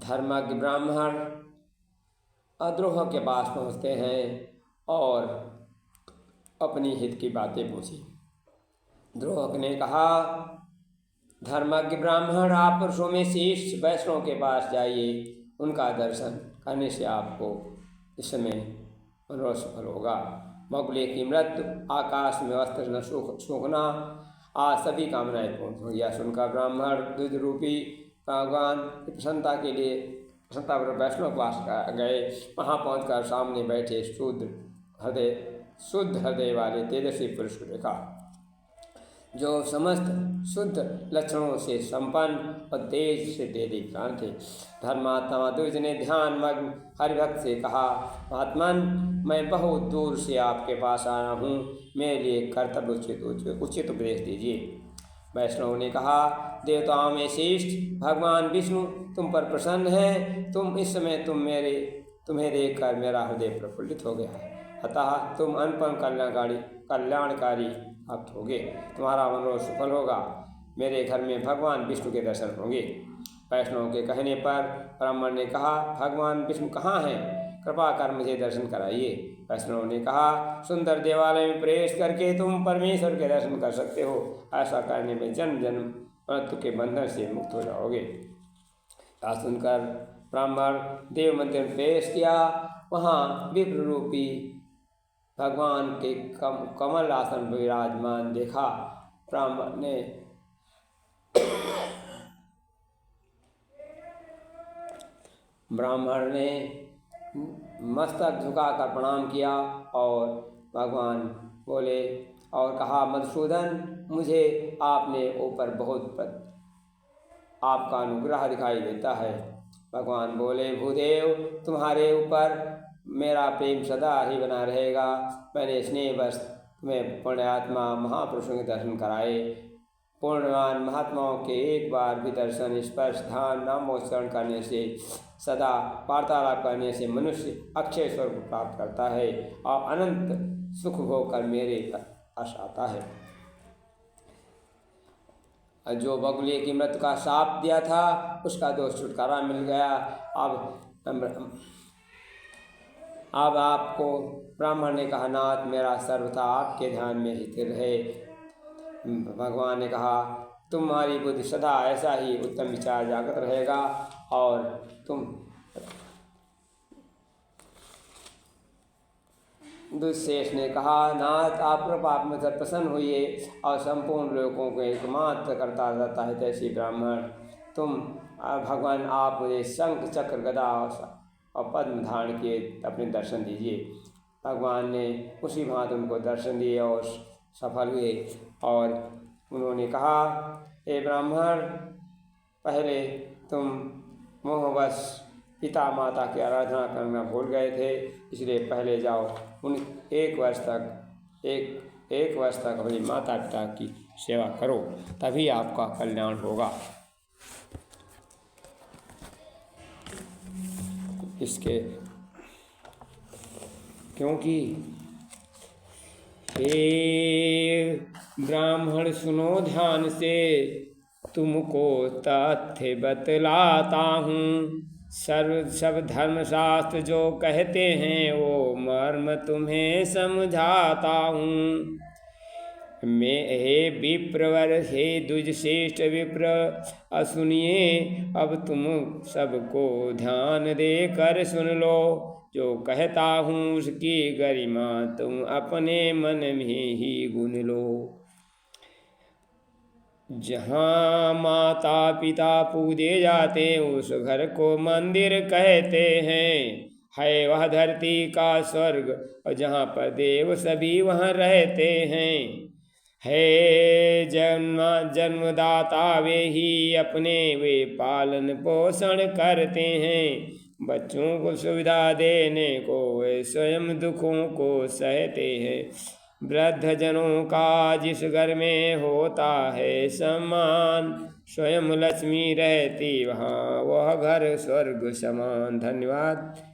धर्मज्ञ ब्राह्मण अद्रोह के पास पहुँचते हैं और अपनी हित की बातें पूछी। द्रोह ने कहा, धर्मज्ञ ब्राह्मण, आप पुरुषों में श्रेष्ठ वैष्णव के पास जाइए, उनका दर्शन करने से आपको इस समय मनोरथ सफल होगा। बगुले की मृत्यु, आकाश में वस्त्र न सूखना, आज सभी कामनाएं पूर्ण हो गया। सुनकर ब्राह्मण दूध रूपी भगवान की प्रसन्नता के लिए प्रसन्नता पर वैष्णव के पास गए। वहाँ पहुँचकर सामने बैठे शुद्ध हृदय वाले तेजस्वी पुरुष को देखा, जो समस्त शुद्ध लक्षणों से संपन्न और तेज से दीप्तान थे। धर्मात्मा द्विज ने ध्यान मग्न हरिभक्त से कहा, महात्मन, मैं बहुत दूर से आपके पास आया हूँ, मेरे लिए कर्तव्य उचित उपदेश दीजिए। वैष्णव ने कहा, देवताओं में श्रेष्ठ भगवान विष्णु तुम पर प्रसन्न हैं। इस समय तुम्हें देखकर मेरा हृदय प्रफुल्लित हो गया है, अतः तुम अनुपम कल्याणकारी भक्त होगे, तुम्हारा मनोरथ सफल होगा, मेरे घर में भगवान विष्णु के दर्शन होंगे। वैष्णव के कहने पर ब्राह्मण ने कहा, भगवान विष्णु कहाँ हैं? कृपा कर मुझे दर्शन कराइए। वैष्णव ने कहा, सुंदर देवालय में प्रवेश करके तुम परमेश्वर के दर्शन कर सकते हो, ऐसा करने में जन्म जन्म मृत्यु के बंधन से मुक्त हो जाओगे। यह सुनकर ब्राह्मण देव मंदिर में प्रवेश किया। वहाँ विप्र रूपी भगवान के कमल आसन विराजमान देखा। ब्राह्मण ने मस्तक झुकाकर प्रणाम किया और भगवान बोले और कहा, मधुसूदन, मुझे आपने ऊपर बहुत आपका अनुग्रह दिखाई देता है। भगवान बोले, भूदेव, तुम्हारे ऊपर मेरा प्रेम सदा ही बना रहेगा। मैंने स्नेहवश तुम्हें पुण्यात्मा महापुरुषों के दर्शन कराए। पूर्णवान महात्माओं के एक बार भी दर्शन, स्पर्श, ध्यान, नामोच्चारण करने से, सदा वार्तालाप करने से मनुष्य अक्षय स्वर्ग प्राप्त करता है और अनंत सुख होकर मेरे पास आता है। जो बगुले की मृत्यु का शाप दिया था, उसका दोष छुटकारा मिल गया। अब आपको ब्राह्मण ने कहा, नाथ, मेरा सर्वथा आपके ध्यान में स्थिर रहे। भगवान ने कहा, तुम्हारी बुद्धि सदा ऐसा ही उत्तम विचार जागृत रहेगा और तुम दुष्शेष ने कहा, नाथ, आप कृपा मुझ पर प्रसन्न हुई और संपूर्ण लोगों को एकमात्र करता रहता है तैसी ब्राह्मण तुम। भगवान, आप मुझे शंख चक्र गदा और पद्म धारण किए अपने दर्शन दीजिए। भगवान ने उसी भांति उनको दर्शन दिए और सफल हुए। और उन्होंने कहा, हे ब्राह्मण, पहले तुम मोहवश पिता माता की आराधना करना भूल गए थे, इसलिए पहले जाओ एक वर्ष तक अपनी माता पिता की सेवा करो, तभी आपका कल्याण होगा। क्योंकि हे ब्राह्मण, सुनो ध्यान से, तुमको तथ्य बतलाता हूँ। सब धर्मशास्त्र जो कहते हैं वो मर्म तुम्हें समझाता हूँ। मैं हे विप्रवर, हे द्विजश्रेष्ठ विप्र, सुनिए अब तुम सबको ध्यान देकर सुन लो। जो कहता हूँ उसकी गरिमा तुम अपने मन में ही गुन लो। जहाँ माता पिता पूजे जाते उस घर को मंदिर कहते हैं। है वह धरती का स्वर्ग और जहाँ पर देव सभी वहाँ रहते हैं। है जन्मदाता वे ही अपने वे पालन पोषण करते हैं। बच्चों को सुविधा देने को वे स्वयं दुखों को सहते हैं। वृद्ध जनों का जिस घर में होता है सम्मान, स्वयं लक्ष्मी रहती वहाँ वह घर स्वर्ग समान। धन्यवाद।